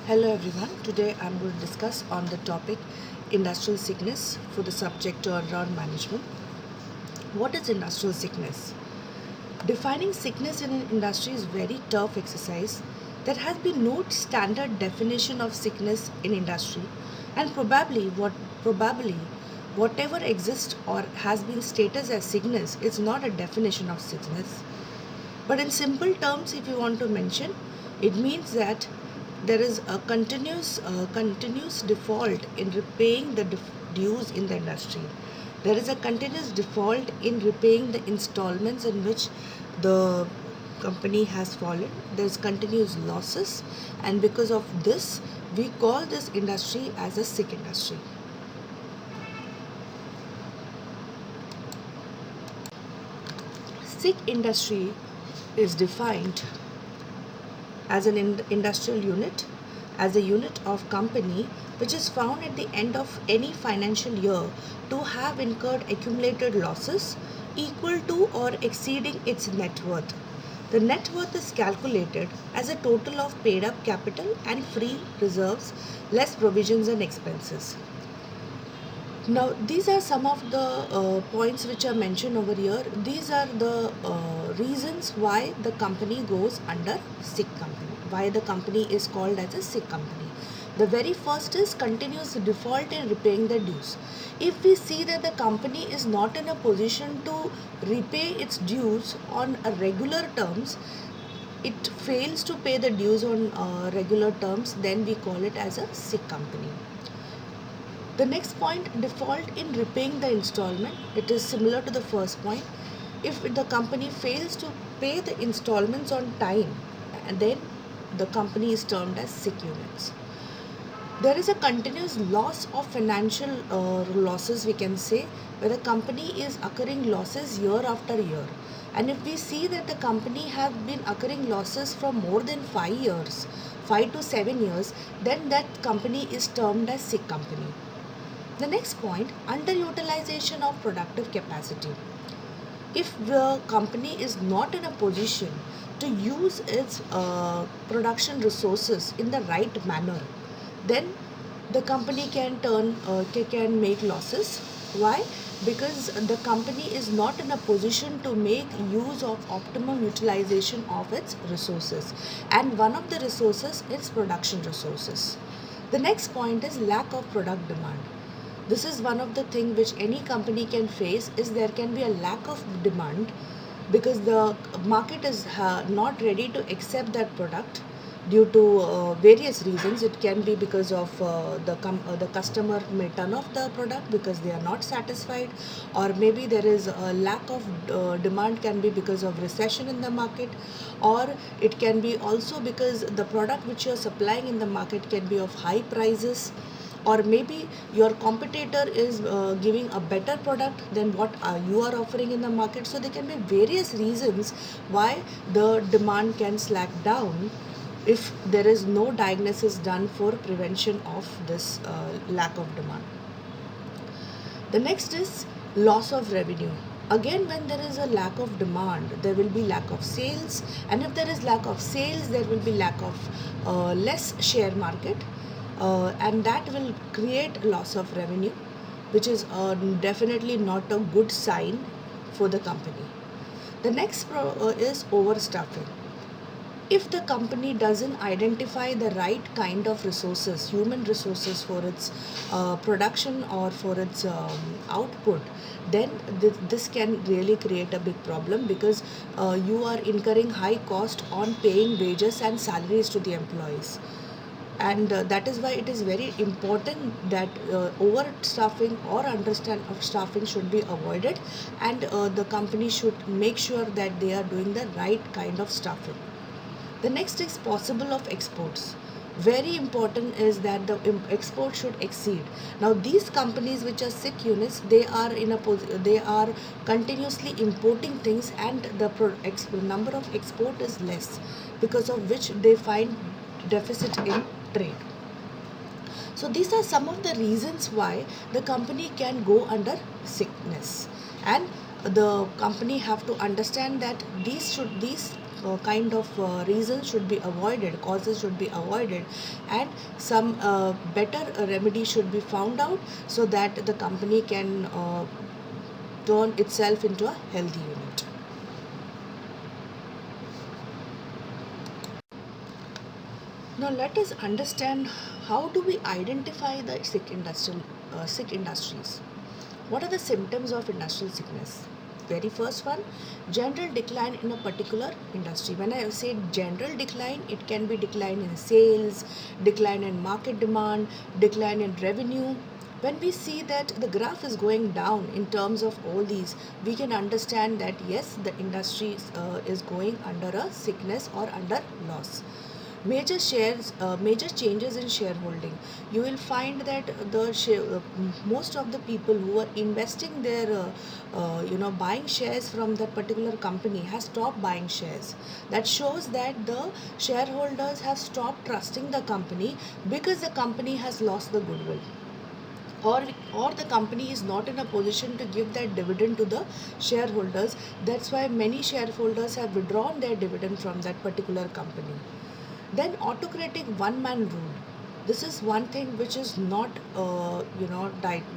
Hello everyone. Today I'm going to discuss on the topic industrial sickness for the subject turnaround management. What is industrial sickness? Defining sickness in an industry is very tough exercise. There has been no standard definition of sickness in industry, and probably whatever exists or has been stated as sickness is not a definition of sickness. But in simple terms, if you want to mention, it means that there is a continuous default in repaying the dues in the industry. There is a continuous default in repaying the installments in which the company has fallen. There's continuous losses, and because of this, we call this industry as a sick industry. Sick industry is defined as an industrial unit, as a unit of company which is found at the end of any financial year to have incurred accumulated losses equal to or exceeding its net worth. The net worth is calculated as a total of paid up capital and free reserves less provisions and expenses. Now, these are some of the points which are mentioned over here. These are the reasons why the company goes under sick company, why the company is called as a sick company. The very first is continuous default in repaying the dues. If we see that the company is not in a position to repay its dues on a regular terms, it fails to pay the dues on regular terms, then we call it as a sick company. The next point, default in repaying the installment. It is similar to the first point. If the company fails to pay the installments on time, and then the company is termed as sick units. There is a continuous loss of financial losses, we can say, where the company is occurring losses year after year. And if we see that the company have been occurring losses for more than 5 years, 5 to 7 years, then that company is termed as sick company. The next point, underutilization of productive capacity. If the company is not in a position to use its production resources in the right manner, then the company can make losses. Why? Because the company is not in a position to make use of optimum utilization of its resources, and one of the resources is production resources. The next point is lack of product demand. This is one of the things which any company can face, is there can be a lack of demand because the market is not ready to accept that product due to various reasons. It can be because of the customer may turn off the product because they are not satisfied, or maybe there is a lack of demand can be because of recession in the market, or it can be also because the product which you are supplying in the market can be of high prices, or maybe your competitor is giving a better product than what you are offering in the market. So there can be various reasons why the demand can slack down if there is no diagnosis done for prevention of this lack of demand. The next is loss of revenue. Again, when there is a lack of demand, there will be lack of sales, and if there is lack of sales, there will be lack of less share market, and that will create loss of revenue, which is definitely not a good sign for the company. The next is overstuffing. If the company doesn't identify the right kind of resources, human resources for its production or for its output, then this can really create a big problem, because you are incurring high cost on paying wages and salaries to the employees. And that is why it is very important that overstaffing or understand of staffing should be avoided, and the company should make sure that they are doing the right kind of staffing. The next is possible of exports. Very important is that the export should exceed. Now these companies which are sick units, they are they are continuously importing things, and the number of export is less, because of which they find deficit in trade. So these are some of the reasons why the company can go under sickness, and the company have to understand that these kind of reasons should be avoided, causes should be avoided, and some better remedy should be found out so that the company can turn itself into a healthy unit. Now let us understand how do we identify the sick industries. What are the symptoms of industrial sickness? Very first one, general decline in a particular industry. When I say general decline, it can be decline in sales, decline in market demand, decline in revenue. When we see that the graph is going down in terms of all these, we can understand that yes, the industry is going under a sickness or under loss. Major changes in shareholding. You will find that most of the people who are investing their buying shares from that particular company has stopped buying shares. That shows that the shareholders have stopped trusting the company because the company has lost the goodwill, or the company is not in a position to give that dividend to the shareholders. That's why many shareholders have withdrawn their dividend from that particular company. Then autocratic one man rule. This is one thing which is not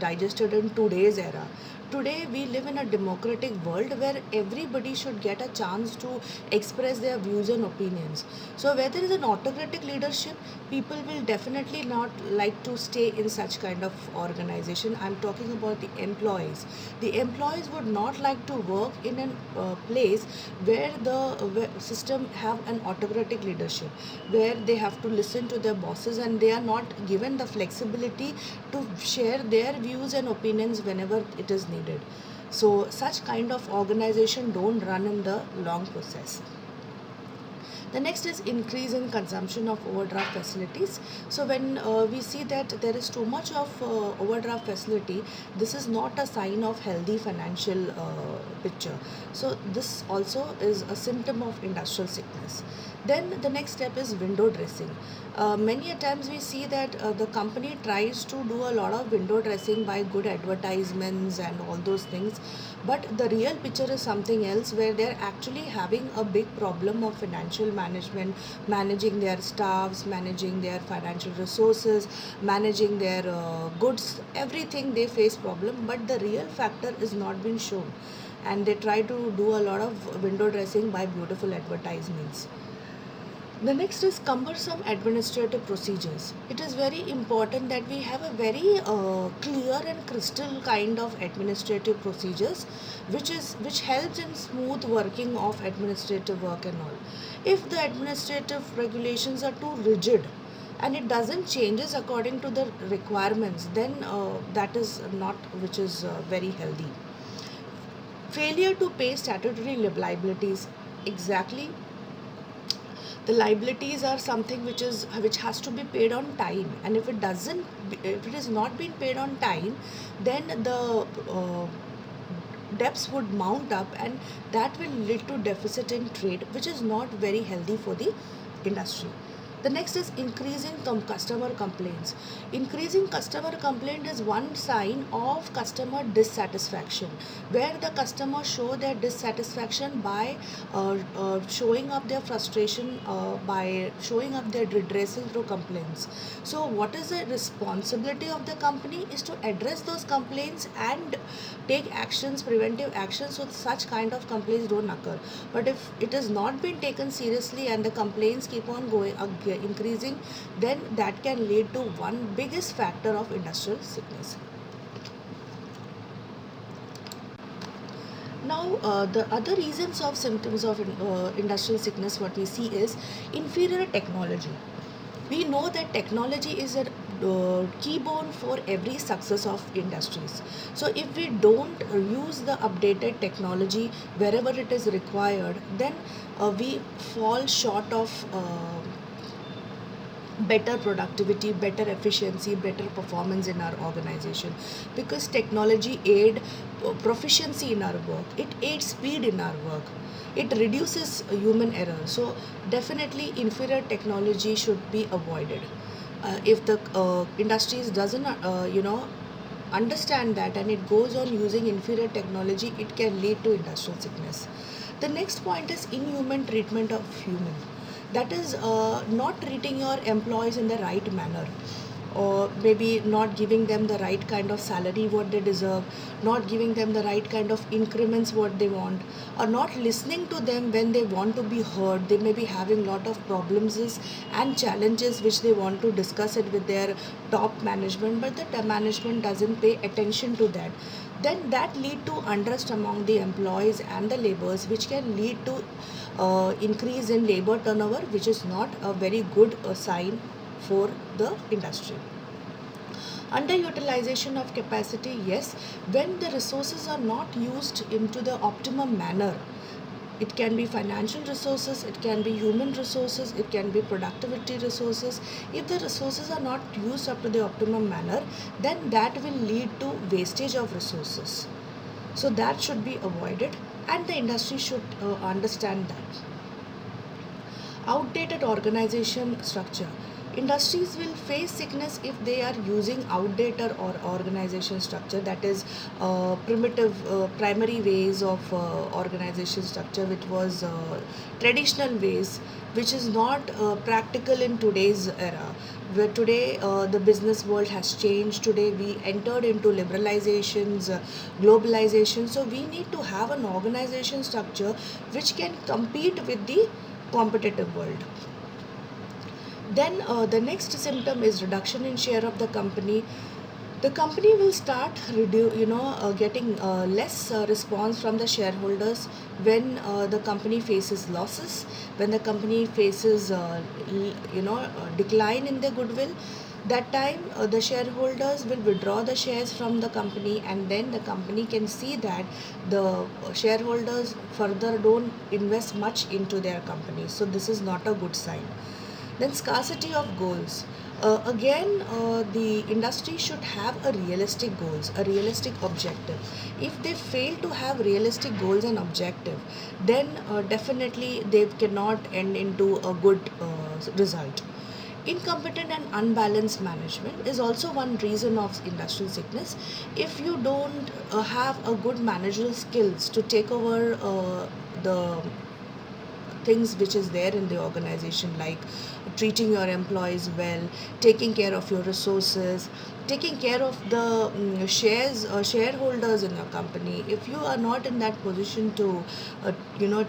digested in today's era. Today we live in a democratic world where everybody should get a chance to express their views and opinions. So where there is an autocratic leadership, people will definitely not like to stay in such kind of organization. I'm talking about the employees. The employees would not like to work in a place where the system have an autocratic leadership, where they have to listen to their bosses and they are not given the flexibility to share their views and opinions whenever it is needed. So such kind of organization don't run in the long process. The next is increase in consumption of overdraft facilities. So when we see that there is too much of overdraft facility, this is not a sign of healthy financial picture. So this also is a symptom of industrial sickness. Then the next step is window dressing. Many a times we see that the company tries to do a lot of window dressing by good advertisements and all those things, but the real picture is something else, where they're actually having a big problem of financial management, managing their staffs, managing their financial resources, managing their goods, everything they face problem, but the real factor is not being shown, and they try to do a lot of window dressing by beautiful advertisements. The next is cumbersome administrative procedures. It is very important that we have a very clear and crystal kind of administrative procedures, which helps in smooth working of administrative work and all. If the administrative regulations are too rigid and it doesn't changes according to the requirements, then that is not which is very healthy. Failure to pay statutory liabilities. Exactly, the liabilities are something which has to be paid on time, and if it is not being paid on time, then the debts would mount up, and that will lead to deficit in trade, which is not very healthy for the industry. The next is increasing customer complaints. Increasing customer complaint is one sign of customer dissatisfaction, where the customer show their dissatisfaction by showing up their frustration, by showing up their redressal through complaints. So what is the responsibility of the company is to address those complaints and take actions, preventive actions, so such kind of complaints don't occur. But if it is not been taken seriously and the complaints keep on going increasing, then that can lead to one biggest factor of industrial sickness. Now, the other reasons of symptoms of industrial sickness, what we see is inferior technology. We know that technology is a keybone for every success of industries. So if we don't use the updated technology wherever it is required, then we fall short of better productivity, better efficiency, better performance in our organization, because technology aid proficiency in our work, it aids speed in our work, it reduces human error. So definitely inferior technology should be avoided. If the industries doesn't understand that and it goes on using inferior technology, it can lead to industrial sickness. The next point is inhuman treatment of human. That is not treating your employees in the right manner, or maybe not giving them the right kind of salary what they deserve, not giving them the right kind of increments what they want, or not listening to them when they want to be heard. They may be having lot of problems and challenges which they want to discuss it with their top management, but the top management doesn't pay attention to that. Then that lead to unrest among the employees and the laborers, which can lead to increase in labor turnover, which is not a very good sign for the industry. Underutilization of capacity, yes, when the resources are not used into the optimum manner. It can be financial resources, it can be human resources, it can be productivity resources. If the resources are not used up to the optimum manner, then that will lead to wastage of resources. So that should be avoided, and the industry should understand that. Outdated organization structure. Industries will face sickness if they are using outdated or organization structure, that is primitive primary ways of organization structure, which was traditional ways, which is not practical in today's era, where today the business world has changed. Today we entered into liberalizations, globalization, so we need to have an organization structure which can compete with the competitive world. Then the next symptom is reduction in share of the company. The company will start getting less response from the shareholders when the company faces losses, when the company faces decline in their goodwill. That time the shareholders will withdraw the shares from the company, and then the company can see that the shareholders further don't invest much into their company. So this is not a good sign. Then scarcity of goals. Again, the industry should have a realistic goals, a realistic objective. If they fail to have realistic goals and objective, then definitely they cannot end into a good result. Incompetent and unbalanced management is also one reason of industrial sickness. If you don't have a good managerial skills to take over the things which is there in the organization, like treating your employees well, taking care of your resources, taking care of the shareholders in your company. If you are not in that position to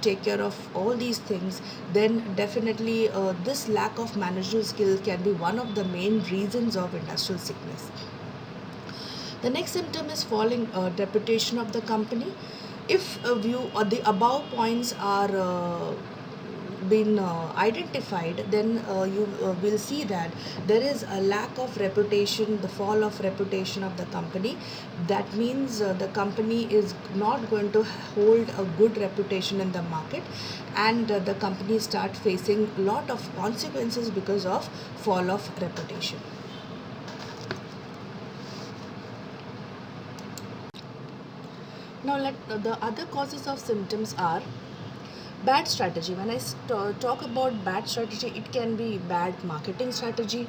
take care of all these things, then definitely this lack of managerial skills can be one of the main reasons of industrial sickness. The next symptom is falling reputation of the company. If view or the above points are been identified, then you will see that there is a lack of reputation, the fall of reputation of the company. That means the company is not going to hold a good reputation in the market, and the company start facing lot of consequences because of fall of reputation. Now, the other causes of symptoms are bad strategy. When I talk about bad strategy, it can be bad marketing strategy,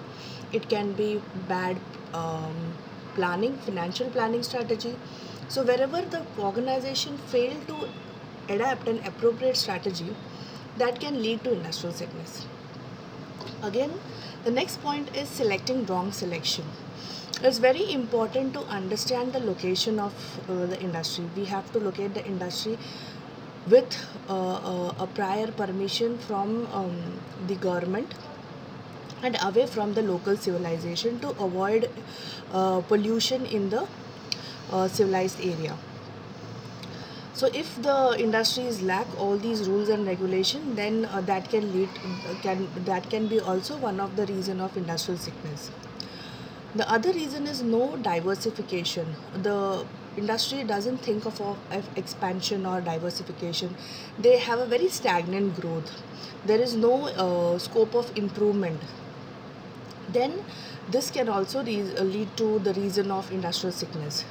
it can be bad planning, financial planning strategy. So, wherever the organization fail to adapt an appropriate strategy, that can lead to industrial sickness. Again, the next point is selecting wrong selection. It's very important to understand the location of the industry. We have to locate the industry with a prior permission from the government and away from the local civilization to avoid pollution in the civilized area. So if the industries lack all these rules and regulation, then that can be also one of the reason of industrial sickness. The other reason is no diversification. The industry doesn't think of expansion or diversification. They have a very stagnant growth. There is no scope of improvement. Then this can also lead to the reason of industrial sickness.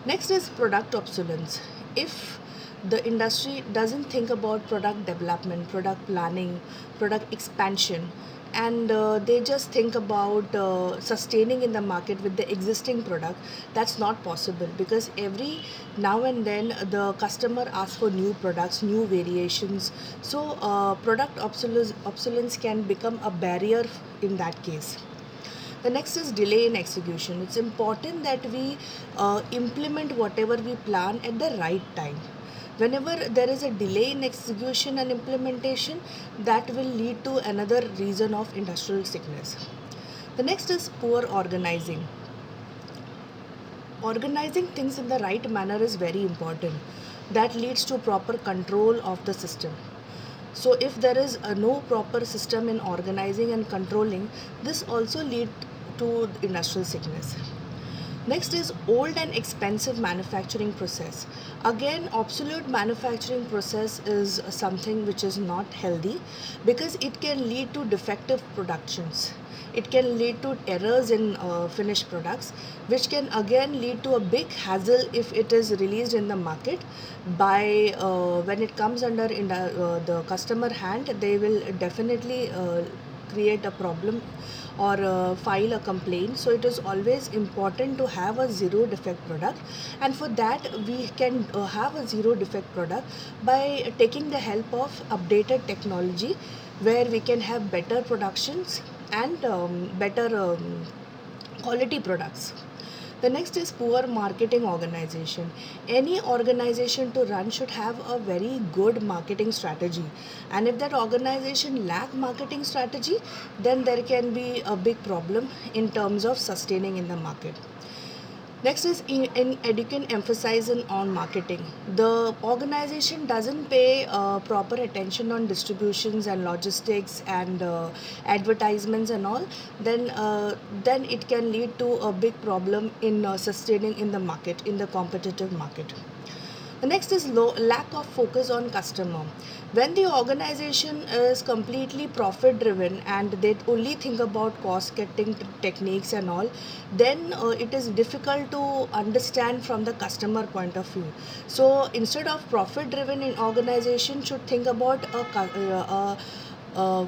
Next is product obsolescence. If the industry doesn't think about product development, product planning, product expansion, and they just think about sustaining in the market with the existing product. That's not possible, because every now and then the customer asks for new products, new variations. So product obsolescence can become a barrier in that case. The next is delay in execution. It's important that we implement whatever we plan at the right time. Whenever there is a delay in execution and implementation, that will lead to another reason of industrial sickness. The next is poor organizing. Organizing things in the right manner is very important. That leads to proper control of the system. So if there is no proper system in organizing and controlling, this also lead to industrial sickness. Next is old and expensive manufacturing process. Again, obsolete manufacturing process is something which is not healthy, because it can lead to defective productions. It can lead to errors in finished products, which can again lead to a big hassle if it is released in the market. By when it comes under the customer hand, they will definitely create a problem or file a complaint. So it is always important to have a zero defect product, and for that we can have a zero defect product by taking the help of updated technology, where we can have better productions and better quality products. The next is poor marketing organization. Any organization to run should have a very good marketing strategy. And if that organization lack marketing strategy, then there can be a big problem in terms of sustaining in the market. Next is in education emphasizing on marketing. The organization doesn't pay proper attention on distributions and logistics and advertisements and all. Then it can lead to a big problem in sustaining in the market, in the competitive market. The next is lack of focus on customer. When the organization is completely profit driven and they only think about cost cutting techniques and all, then it is difficult to understand from the customer point of view. So instead of profit driven, in organization should think about a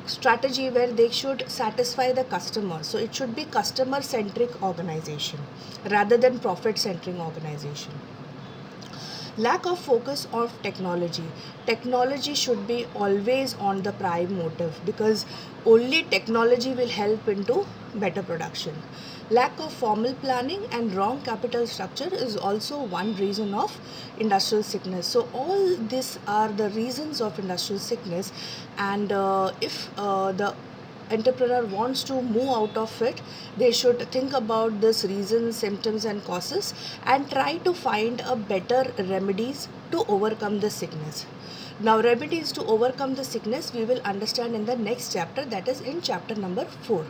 strategy where they should satisfy the customer. So it should be customer centric organization rather than profit centric organization. Lack of focus of technology should be always on the prime motive, because only technology will help into better production. Lack of formal planning and wrong capital structure is also one reason of industrial sickness. So all these are the reasons of industrial sickness, and if the entrepreneur wants to move out of it, they should think about this reasons, symptoms and causes, and try to find a better remedies to overcome the sickness. Now remedies to overcome the sickness we will understand in the next chapter, that is in chapter number 4.